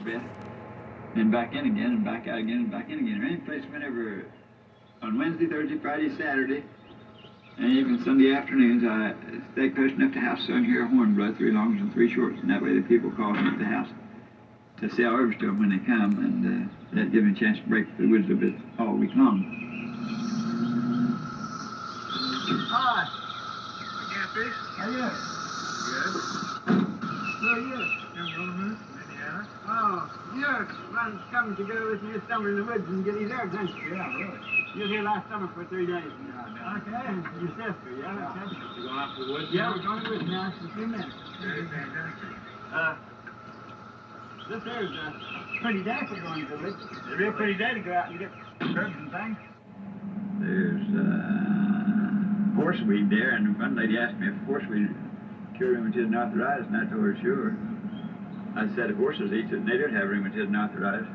bed, and back in again, and back out again, and back in again. Or any place whenever, on Wednesday, Thursday, Friday, Saturday, and even Sunday afternoons, I stay close enough to the house so I can hear a horn blow 3 longs and 3 shorts, and that way the people call me at the house to sell herbs to them when they come, and that gives me a chance to break the woods a bit all week long. Hi. Campy. How are you? Good. Who are you? I'm Bushman, Indiana. Oh, you're coming to go with me this summer in the woods and get these herbs, aren't you? Yeah, really. You were here last summer for 3 days. Yeah, okay. Your sister, yeah? Okay. You going out to the woods? Yeah, we're going to the woods now in a few minutes. Very fantastic. This here's a pretty day for going to the woods. It's a real pretty day to go out and get herbs and things. There's horseweed there, and one lady asked me if horseweed cured rheumatism and arthritis, and I told her sure. I said if horses eat it, they don't have rheumatism and arthritis.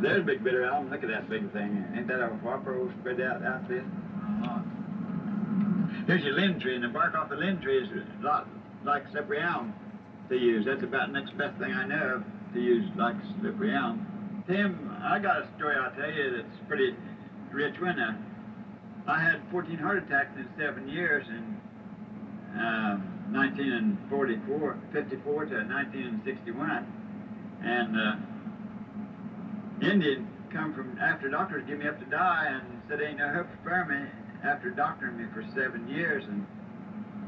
There's a big bitter elm. Look at that big thing. Ain't that a whopper spread out outfit? Here's your lind tree, and the bark off the lind tree is a lot like slippery elm to use. That's about the next best thing I know of to use like slippery elm. Tim, I got a story I'll tell you that's pretty rich one. I had 14 heart attacks in 7 years in 1954 to 1961, and Indian come from after doctors give me up to die and said ain't no hope for me after doctoring me for 7 years, and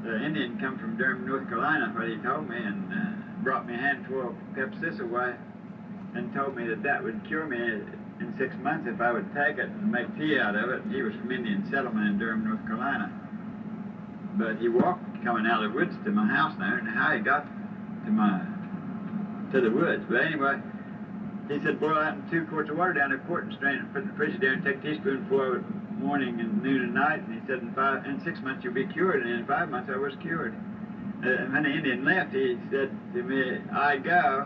the Indian come from Durham, North Carolina, what he told me, and brought me a handful of Pepsi away and told me that that would cure me in 6 months if I would take it and make tea out of it. He was from Indian settlement in Durham, North Carolina. But he walked coming out of the woods to my house now, and how he got to the woods. But anyway, he said boil out in 2 quarts of water down a quart and strain it, put it in the refrigerator and take a teaspoonful of it morning and noon and night. And he said in 6 months you'll be cured, and in 5 months I was cured. And when the Indian left, he said to me, I go,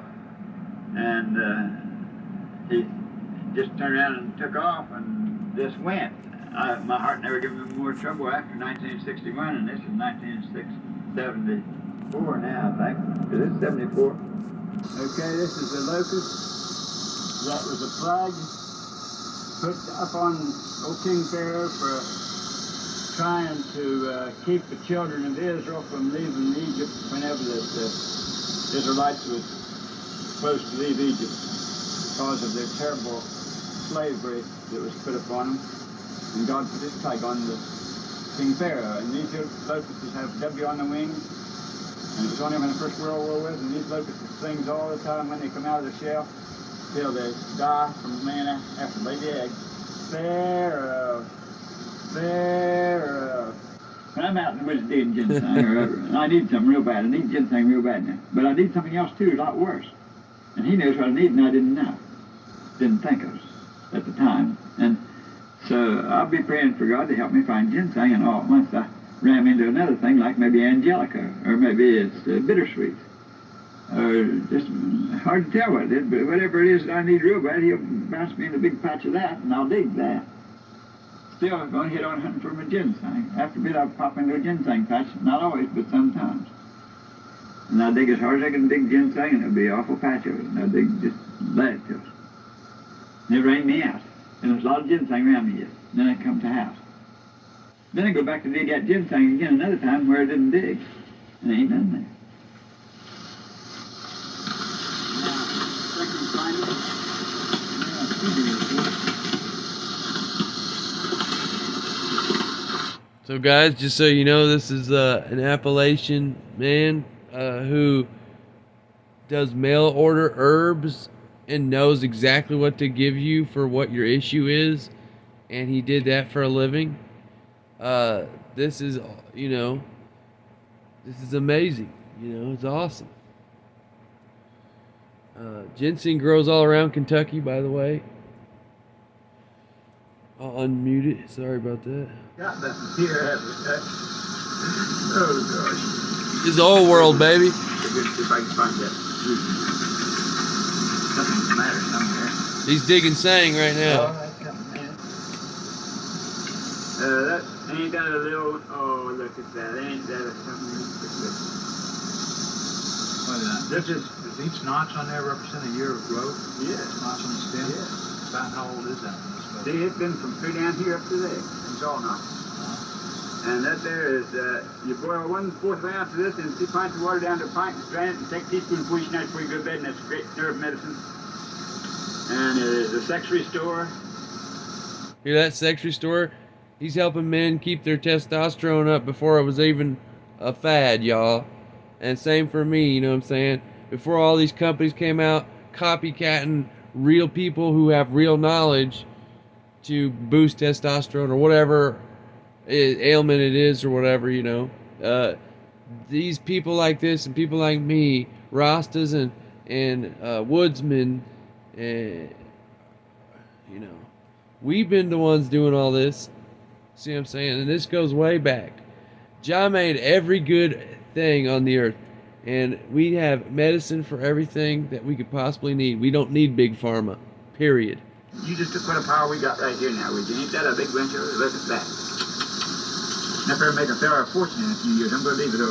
and he just turned around and took off and just went. My heart never gave me more trouble after 1961, and this is 1974 now, I think. Is this 74? Okay, this is the locust. That was a flag put up on old King Pharaoh for trying to keep the children of Israel from leaving Egypt whenever the Israelites was supposed to leave Egypt because of their terrible slavery that was put upon them. And God put his tag on the King Pharaoh. And these locusts have W on the wings. And it was on them when the First World War was. And these locusts sings all the time when they come out of the shell till they die from laying after they lay the egg. Pharaoh, Pharaoh. When I'm out in the woods digging ginseng, and I need something real bad. I need ginseng real bad now. But I need something else too, a lot worse. And he knows what I need, and I didn't know. Didn't think of it at the time. And so I'll be praying for God to help me find ginseng, and all at once I ram into another thing like maybe angelica, or maybe it's bittersweet, or just hard to tell what it is, but whatever it is that I need real bad, he'll bounce me in a big patch of that, and I'll dig that. Still, I'm going to hit on hunting for my ginseng. After a bit, I'll pop into a ginseng patch, not always, but sometimes. And I'll dig as hard as I can dig ginseng, and it'll be an awful patch of it, and I'll dig just let it to it. And it rained me out. And there's a lot of ginseng around me yet. Then I come to house. Then I go back to dig that ginseng again another time where I didn't dig. And there ain't none there. Now, second finding. So guys, just so you know, this is an Appalachian man who does mail order herbs and knows exactly what to give you for what your issue is, and he did that for a living. This is, this is amazing. It's awesome. Ginseng grows all around Kentucky, by the way. I'll unmute it. Sorry about that. Got that here. Oh gosh. This is old world, baby. If I can find that. Something's the matter somewhere. He's digging sang right now. That ain't that a little, oh look at that, ain't that a something? Look at that. Does each notch on there represent a year of growth? Yeah. Notch on the stem? Yeah. About how old is that? See, it's been from through down here up to there. It's all not. And that there is, you boil 1/4 ounce of this in 2 pints of water down to a pint and strain it and take a teaspoonful each night before you go to bed, and that's great nerve medicine. And it is a sex restore. Hear that, sex restore? He's helping men keep their testosterone up before it was even a fad, y'all. And same for me, you know what I'm saying? Before all these companies came out copycatting real people who have real knowledge to boost testosterone or whatever ailment it is or whatever, you know. These people like this and people like me, Rastas and woodsmen, and you know, we've been the ones doing all this. See what I'm saying? And this goes way back. Jah made every good thing on the earth, and we have medicine for everything that we could possibly need. We don't need big pharma, period. You just took what a power we got right here now, would you? Ain't that a big venture? Look at that. Never make a fella a fortune in a few years. I'm going to leave it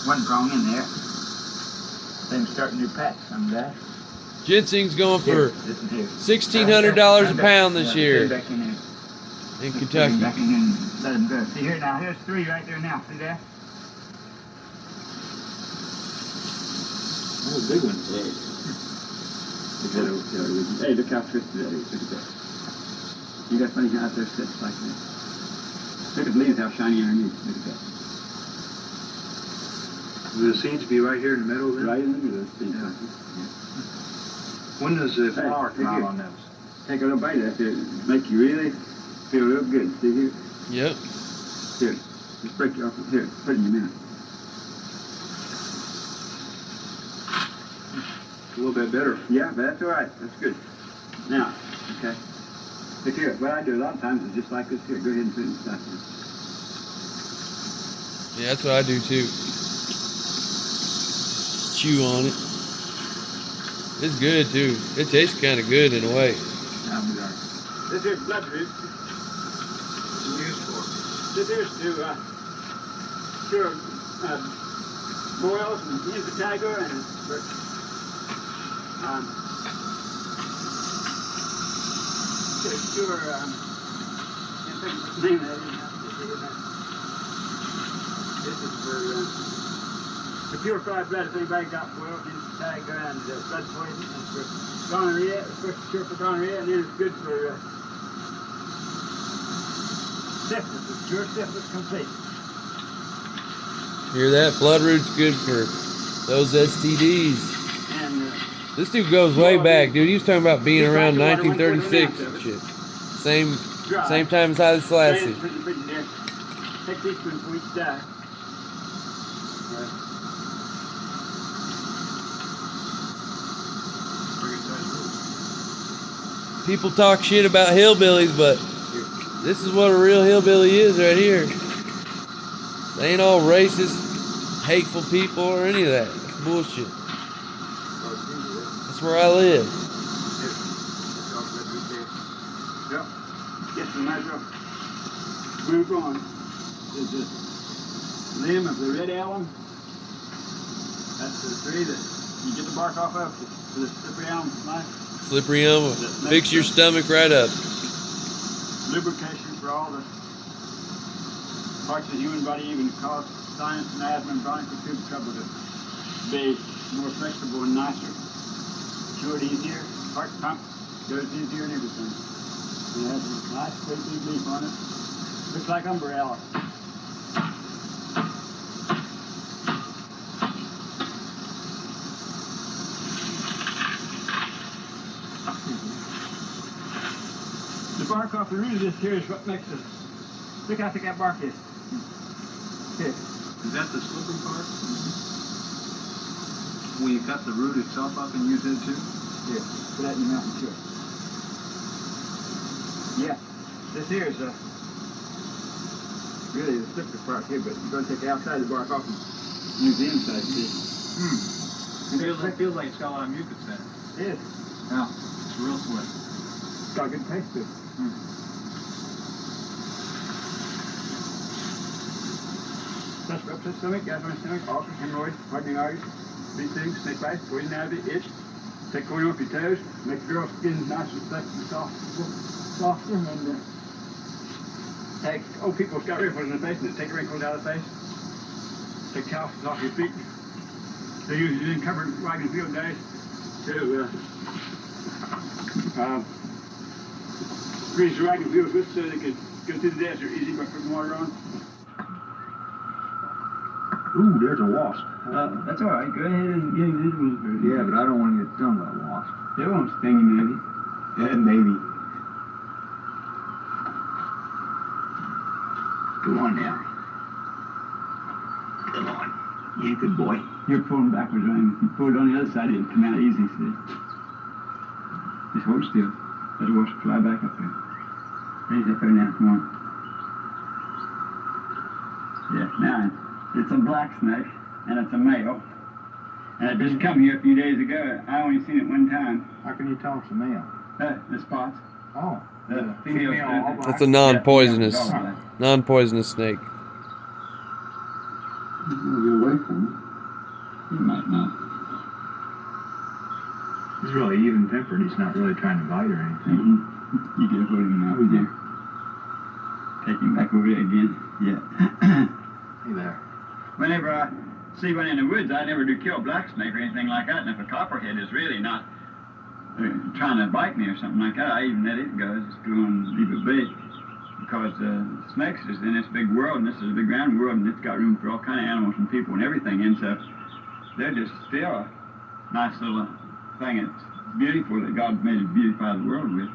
one prong in there. Then start a new patch on that. Ginseng's going for Here. $1,600 a pound this year Back in there. in Back Kentucky. in and let him go. See here now, here's 3 right there now. See that? That's a big one today. Hey, look how twisted that is. Look at that. You got funny how out there sits like that. Look at the leaves, how shiny underneath. Look at that. Will the seeds be right here in the middle then? Right in the middle of the seed. Yeah. When does the flower come out on those? Take a little bite of that. It'll make you really feel real good. See here? Yep. Here. Just break it off. Here. Put it in your mouth. A little bit better. Yeah, but that's all right. That's good. Now, okay. Look here. What I do a lot of times is just like this here. Go ahead and put it in the stuff. Yeah, that's what I do too. Chew on it. It's good too. It tastes kind of good in a way. This here's bloodroot. This here's to cure boils and impetigo and cure can't think of the name of that. This is for purify blood if anybody got boils, impetigo and blood poison. It's for gonorrhea. It's supposed to cure for gonorrhea, and then it's good for syphilis. It's cure syphilis complete. Hear that? Bloodroot's good for those STDs. And This dude goes way back, dude. He was talking about being around 1936 and shit. Same time as Haile Selassie. Take teaspoon for each die. People talk shit about hillbillies, but this is what a real hillbilly is right here. They ain't all racist, hateful people or any of that. That's bullshit. That's where I live. Yep. Get the measure. Move on. Is the limb of the red elm. That's the tree that you get the bark off of. The slippery elm knife. Slippery elm, fix your stomach right up. Lubrication for all the parts of the human body, even cause sinus and asthma and bronchial trouble to be more flexible and nicer. Cured easier. Heart pump goes easier and everything. It has a nice pretty big leaf on it. Looks like umbrella. The bark off the root of this here is what makes it. Look how thick that bark is. Here. Is that the slippery part? Will you cut the root itself up and use it too? Here. Put that in your mouth and chew it. Yeah. This here is really the slippery part here, but you're going to take the outside of the bark off and use the inside, see? It feels like it's got a lot of mucus in it. It is. Yeah. It's real sweet. It's got a good taste to it. That's upset stomach, gas on stomach, ulcers, hemorrhoids, hardening arteries. These things, snake bites, poison ivy, itch. Take corn off your toes, make the girl's skin nice and flexible and softer, and take old people's got wrinkles in the face, and take the wrinkles out of the face. Take calluses off your feet. They usually then cover wagon field days to grease the wagon fields with so they could go through the desert easy by putting water on. Ooh, there's a wasp. That's all right. Go ahead and get him. Yeah, but I don't want to get stung by a wasp. They won't sting you, maybe. Yeah, maybe. Go on now. Come on. Yeah, good boy. You're pulling backwards on him. If you pull it on the other side, it'll come out easy, see? Just hold still. Let the wasp fly back up there. Raise up there now. Come on. Yeah, now it's a black snake, and it's a male. And it just come here a few days ago. I only seen it one time. How can you tell it's a male? The spots. Oh. The female all black. That's a non-poisonous, Yeah, female, non-poisonous snake. Get away from him. you might not. He's really even-tempered. He's not really trying to bite or anything. You get a hold of him now. There. Take him back over there again. Yeah. Hey there. Whenever I see one in the woods, I never do kill black snake or anything like that. And if a copperhead is really not trying to bite me or something like that, I even let it go. Just go and leave it be. Because snakes is in this big world, and this is a big round world, and it's got room for all kind of animals and people and everything. And so they're just still a nice little thing. It's beautiful that God made to beautify the world with.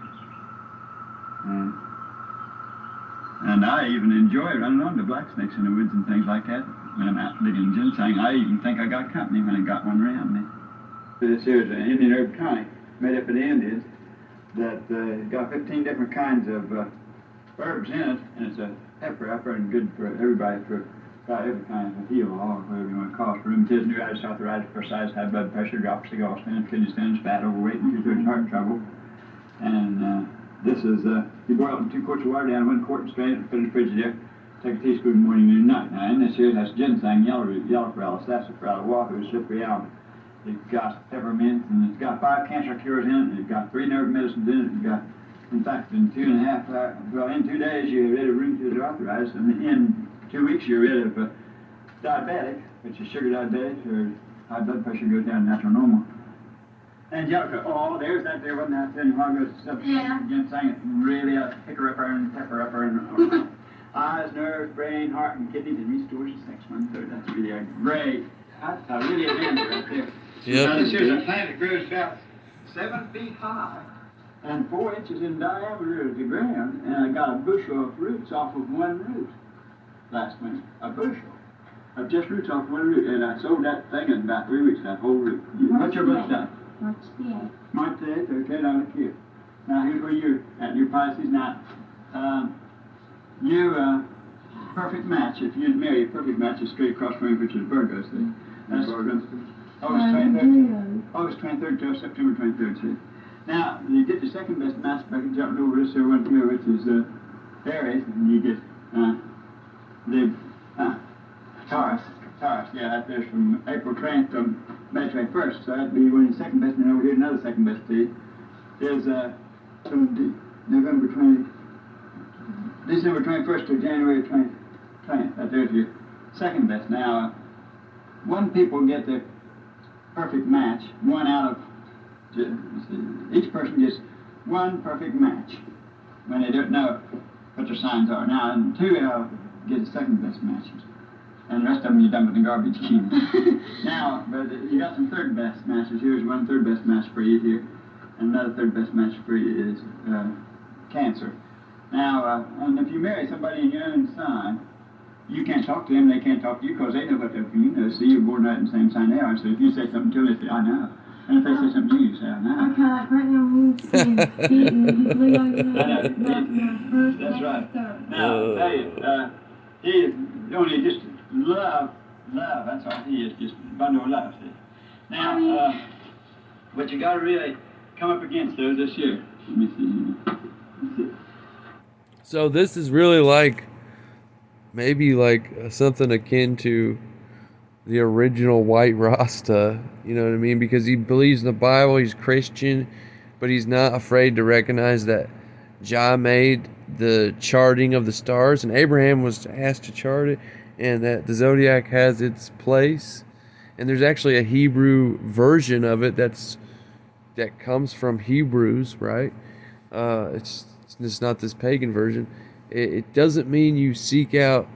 And I even enjoy running on the black snakes in the woods and things like that. When I'm out digging ginseng, I even think I got company when I got one around me. This here is an Indian herb tonic made up of the Indians that got 15 different kinds of herbs in it, and it's a pepper and good for everybody for about every kind of heal, or whatever you want to call it. For rheumatism, neuritis, arthritis, bursitis, high blood pressure, drops, gallstones, kidney stones, fat, overweight, and 2/3 heart trouble. And this is, you boil it in 2 quarts of water down 1 quart and strain it and put it in the fridge there. Take a teaspoon morning, noon, night. Now, in this here, it has ginseng, yellowfrell, sassafras, wahoo, slippery elm. It's got peppermint, and it's got 5 cancer cures in it, and it's got 3 nerve medicines in it. It's got, in fact, in 2.5 hours, well, in 2 days, you're rid of rheumatoid arthritis, and in 2 weeks, you're rid of diabetic, which is sugar diabetes, or high blood pressure goes down to natural normal. Angelica, oh, there's that there, wasn't that thing? While goes ginseng, it's really a picker-upper and pepper-upper and eyes, nerves, brain, heart, and kidneys, and restores the sex 1/3. That's really a great, that's a really advantage right there. Yep. Now, this here's a plant that grows about 7 feet high and 4 inches in diameter of the ground, and I got a bushel of roots off of one root last winter. A bushel of just roots off one root, and I sold that thing in about 3 weeks, that whole root. What's your birthday? March the 8th. March the 8th, okay, now look here. Now here's where you're at your Pisces. Now, you, perfect match, if you'd marry a perfect match is straight across from you, which is Virgo, see? That's August 23rd. August 23rd to September 23rd, see? Now, you get the second best match by jumping over this here one here, which is Aries, and you get Taurus. Taurus, yeah, that there's from April 20th to May 21st, so that'd be one of the second best, and over here another second best to you. There's from December 21st to January 20th, that there's your second best. Now, one people get the perfect match, one out of, each person gets one perfect match when they don't know what their signs are. Now, and 2 get the second best matches. And the rest of them you dump in the garbage can. Now, but you got some third best matches. Here's one third best match for you here. And another third best match for you is Cancer. Now, and if you marry somebody in your own sign, you can't talk to them, they can't talk to you, because they know what they're for you know. See, you're born right in the same sign they are. So if you say something to them, they say, I know. And if they say something to you, you say, I know. Okay, like right now, we're seeing beaten. That's right. Now, he is only just love, that's all he is, just a bundle of love, see. Now, but you gotta really come up against those this year. Let me see. So this is really like, maybe like something akin to the original white Rasta, you know what I mean? Because he believes in the Bible, he's Christian, but he's not afraid to recognize that Jah made the charting of the stars, and Abraham was asked to chart it, and that the zodiac has its place. And there's actually a Hebrew version of it that comes from Hebrews, right? It's not this pagan version. It doesn't mean you seek out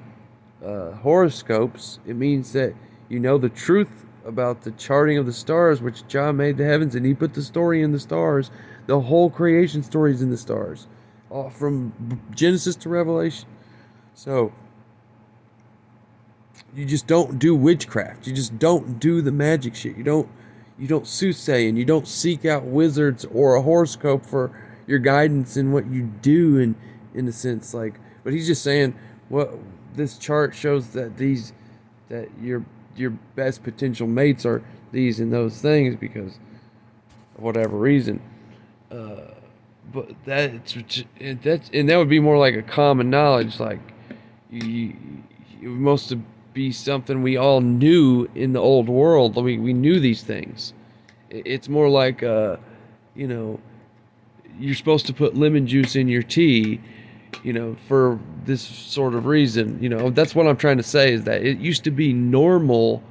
horoscopes. It means that you know the truth about the charting of the stars, which Jah made the heavens, and he put the story in the stars. The whole creation story is in the stars, all from Genesis to Revelation. So you just don't do witchcraft. You just don't do the magic shit. You don't soothsay, and you don't seek out wizards or a horoscope for your guidance in what you do, in a sense. Like, but he's just saying what this chart shows, that your best potential mates are these and those things because of whatever reason. But that would be more like a common knowledge. Like, it must be something we all knew in the old world. I mean, we knew these things. It's more like, you're supposed to put lemon juice in your tea, for this sort of reason. That's what I'm trying to say, is that it used to be normal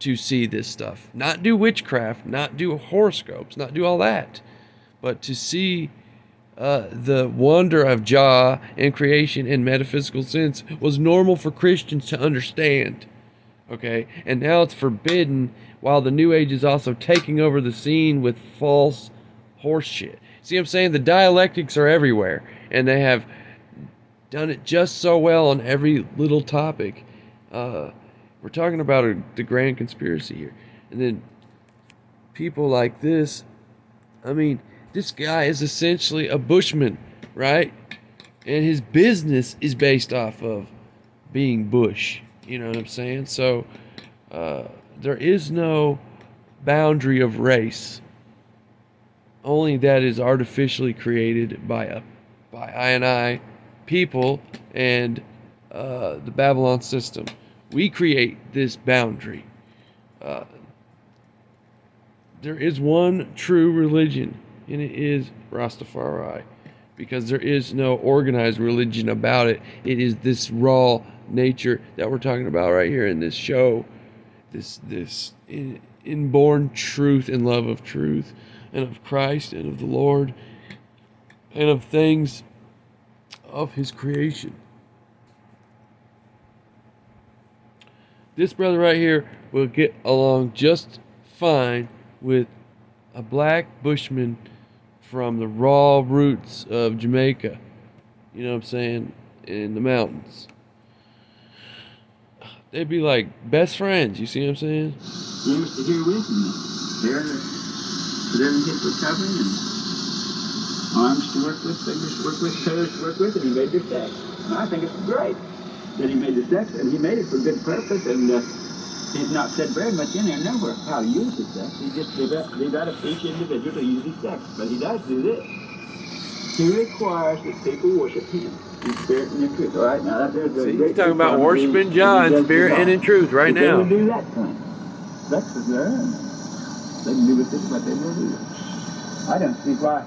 to see this stuff. Not do witchcraft, not do horoscopes, not do all that. But to see the wonder of Jah and creation in metaphysical sense was normal for Christians to understand. Okay? And now it's forbidden, while the New Age is also taking over the scene with false horse shit. See what I'm saying? The dialectics are everywhere, and they have done it just so well on every little topic. We're talking about the grand conspiracy here. And then people like this, I mean, this guy is essentially a Bushman, right? And his business is based off of being Bush. You know what I'm saying? So there is no boundary of race. Only that is artificially created by I people and the Babylon system. We create this boundary. There is one true religion, and it is Rastafari, because there is no organized religion about it. It is this raw nature that we're talking about right here in this show, this inborn truth and love of truth, and of Christ, and of the Lord, and of things of his creation. This brother right here will get along just fine with a black Bushman from the raw roots of Jamaica. You know what I'm saying? In the mountains. They'd be like best friends, you see what I'm saying? He used to hear with me. They're his recovery, and arms to work with, fingers to work with, toes to work with, and he made the sex. And I think it's great that he made the sex, and he made it for good purpose, and he's not said very much in there nowhere how to use the sex. He just leave out of each individual to use his sex. But he does do this. He requires that people worship him in spirit and in truth. All right, now there's a See, great he's talking about worshiping Jah in spirit and in truth right now. They will do that thing. Sex is their own. They can do with it what they will do. I don't see why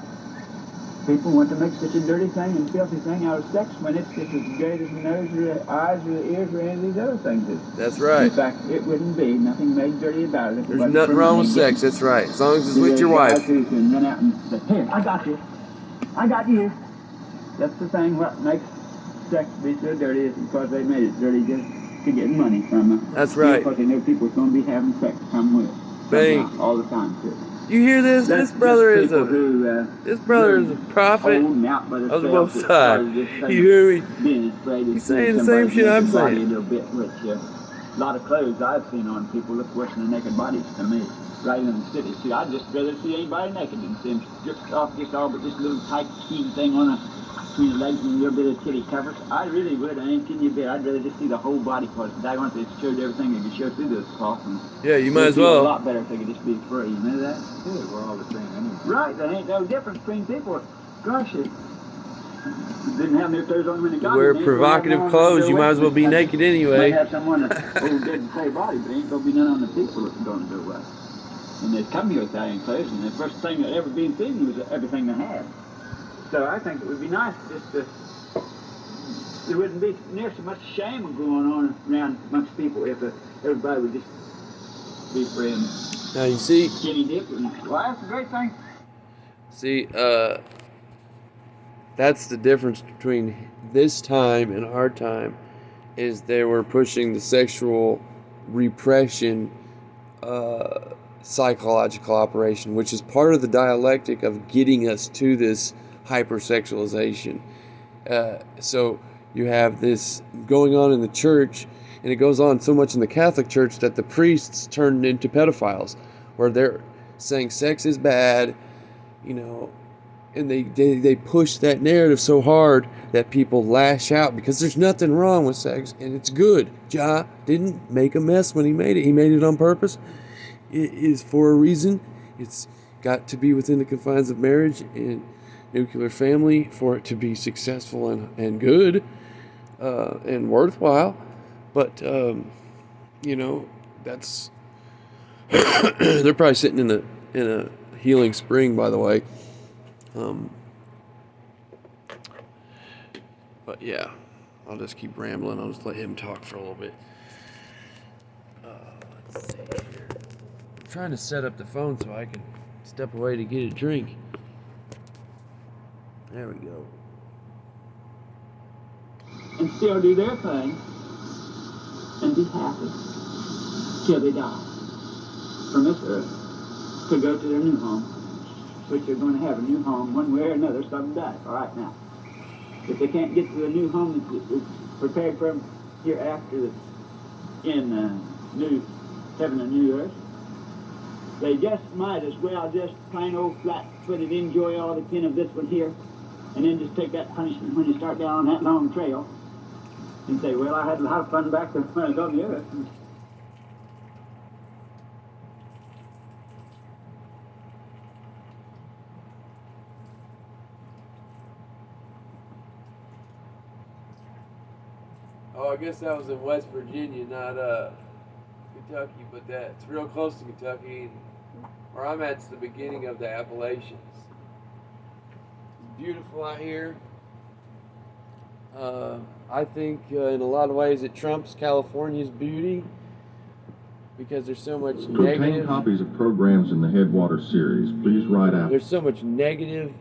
people want to make such a dirty thing and filthy thing out of sex when it's just as great as the nose or the eyes or the ears or any of these other things is. That's right. In fact, it wouldn't be nothing made dirty about it. There's nothing wrong with sex, that's right. As long as it's with your wife. Who can run out and say, here, I got you. I got you. That's the thing. What makes sex be so dirty is because they made it dirty just to get money from it. That's right. Because they know people are going to be having sex come with it. Bang. All the time, too. You hear this? This brother is a prophet of the Most High. You hear me? He's saying the same shit I'm saying. A little bit, which a lot of clothes I've seen on people look worse than naked bodies to me. Right in the city. See, I'd just rather see anybody naked than see them stripped off just all but this little tight skin thing on between the legs and a little bit of titty covers. I really would. I ain't kidding you a bit. I'd rather just see the whole body because I want to showed everything they could show through those cloths. Yeah, you might as A well. lot better if they could just be free. You know that? Yeah, we're all the same anyway. Right. There ain't no difference between people. Gosh, Didn't have any clothes on when they got Wear here. provocative clothes, you might as well be naked anyway. Might have someone that old dead and say body, but ain't gonna be none on the people that's gonna do what. And they'd come here with Italian clothes, and the first thing that ever been seen was everything they had. So I think it would be nice just to, there wouldn't be near so much shame going on around amongst people if everybody would just be free and Now you see, skinny dip. And, well, that's a great thing. see, that's the difference between this time and our time, is they were pushing the sexual repression psychological operation, which is part of the dialectic of getting us to this hypersexualization. So you have this going on in the church, and it goes on so much in the Catholic Church that the priests turned into pedophiles, where they're saying sex is bad, you know, and they push that narrative so hard that people lash out because there's nothing wrong with sex and it's good. Ja didn't make a mess when he made it. He made it on purpose. It is for a reason. It's got to be within the confines of marriage and nuclear family for it to be successful and good and worthwhile. But, you know, that's... they're probably sitting in a healing spring, by the way. But yeah, I'll just keep rambling. I'll just let him talk for a little bit. Let's see here. I'm trying to set up the phone so I can step away to get a drink. There we go. And still do their thing and be happy till they die from this earth to go to their new home, which they're going to have a new home one way or another someday. All right, now, if they can't get to a new home that's prepared for them hereafter in new heaven and new earth, they just might as well just plain old flat-footed enjoy all the kin of this one here, and then just take that punishment when you start down on that long trail and say, well, I had a lot of fun back when I was on the earth. Oh, I guess that was in West Virginia, not Kentucky, but that's real close to Kentucky. Where I'm at, it's the beginning of the Appalachians. It's beautiful out here. I think in a lot of ways it trumps California's beauty because there's so much To obtain negative. copies of programs in the Headwater series, please write out. There's so much negative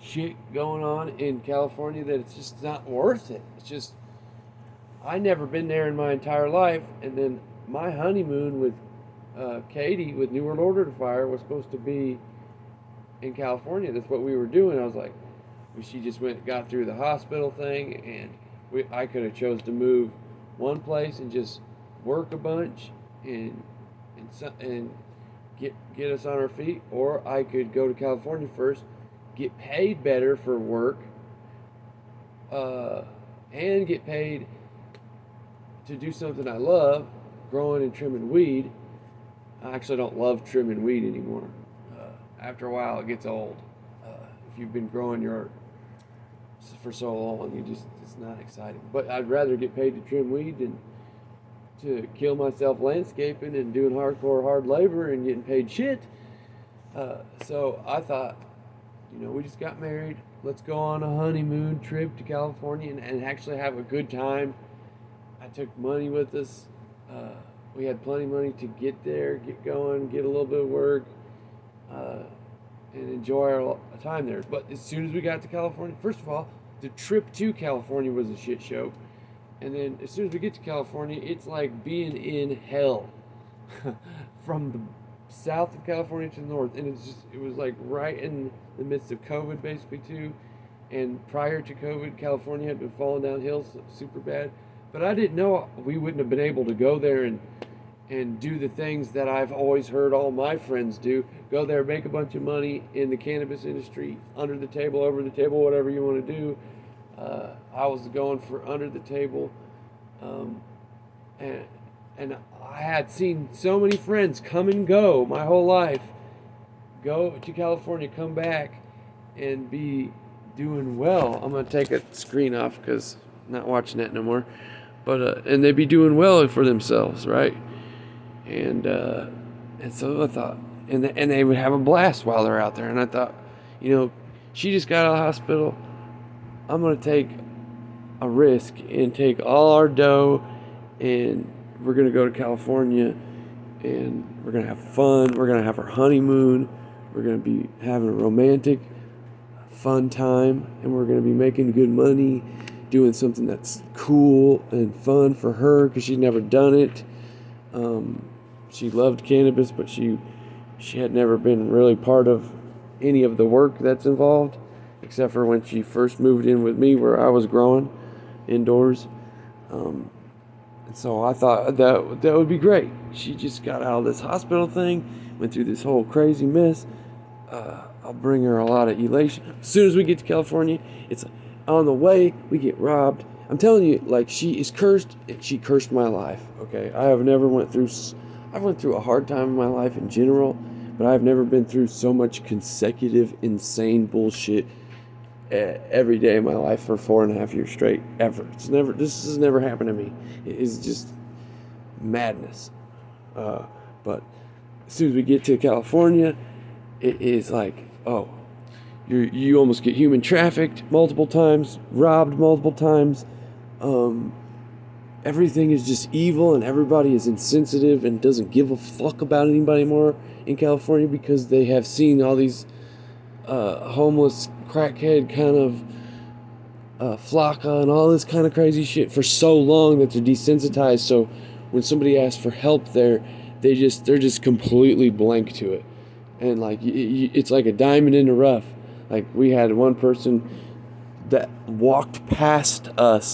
shit going on in California that it's just not worth it. It's just, I never been there in my entire life, and then my honeymoon with Katie with New World Order to Fire was supposed to be in California. That's what we were doing. I was like, she just got through the hospital thing, and I could have chose to move one place and just work a bunch and get us on our feet, or I could go to California first, get paid better for work, and get paid to do something I love, growing and trimming weed. I actually don't love trimming weed anymore. After a while, it gets old. If you've been growing your for so long, it's not exciting. But I'd rather get paid to trim weed than to kill myself landscaping and doing hardcore hard labor and getting paid shit. So I thought, we just got married. Let's go on a honeymoon trip to California and actually have a good time. I took money with us. We had plenty of money to get there, get going, get a little bit of work, and enjoy our time there. But as soon as we got to California, first of all, the trip to California was a shit show. And then as soon as we get to California, it's like being in hell. From the south of California to the north. And it was like right in the midst of COVID basically too. And prior to COVID, California had been falling downhill super bad. But I didn't know we wouldn't have been able to go there and do the things that I've always heard all my friends do. Go there, make a bunch of money in the cannabis industry, under the table, over the table, whatever you want to do. I was going for under the table. And I had seen so many friends come and go my whole life. Go to California, come back, and be doing well. I'm gonna take a screen off because I'm not watching that no more. But and they'd be doing well for themselves, right? And so I thought, and they would have a blast while they're out there. And I thought, you know, she just got out of the hospital. I'm gonna take a risk and take all our dough, and we're gonna go to California, and we're gonna have fun. We're gonna have our honeymoon. We're gonna be having a romantic, fun time, and we're gonna be making good money, doing something that's cool and fun for her because she'd never done it. She loved cannabis, but she had never been really part of any of the work that's involved, except for when she first moved in with me where I was growing indoors. And so I thought that would be great. She just got out of this hospital thing, went through this whole crazy mess. I'll bring her a lot of elation. As soon as we get to California, it's on the way, we get robbed. I'm telling you, like, she is cursed. She cursed my life, okay? I've went through a hard time in my life in general, but I've never been through so much consecutive, insane bullshit every day of my life for 4.5 years straight, ever. This has never happened to me. It is just madness. But as soon as we get to California, it is like, oh, you almost get human trafficked multiple times, robbed multiple times. Everything is just evil, and everybody is insensitive and doesn't give a fuck about anybody more in California because they have seen all these homeless crackhead kind of flocka and all this kind of crazy shit for so long that they're desensitized. So when somebody asks for help there, they're just completely blank to it. And like it's like a diamond in the rough. Like we had one person that walked past us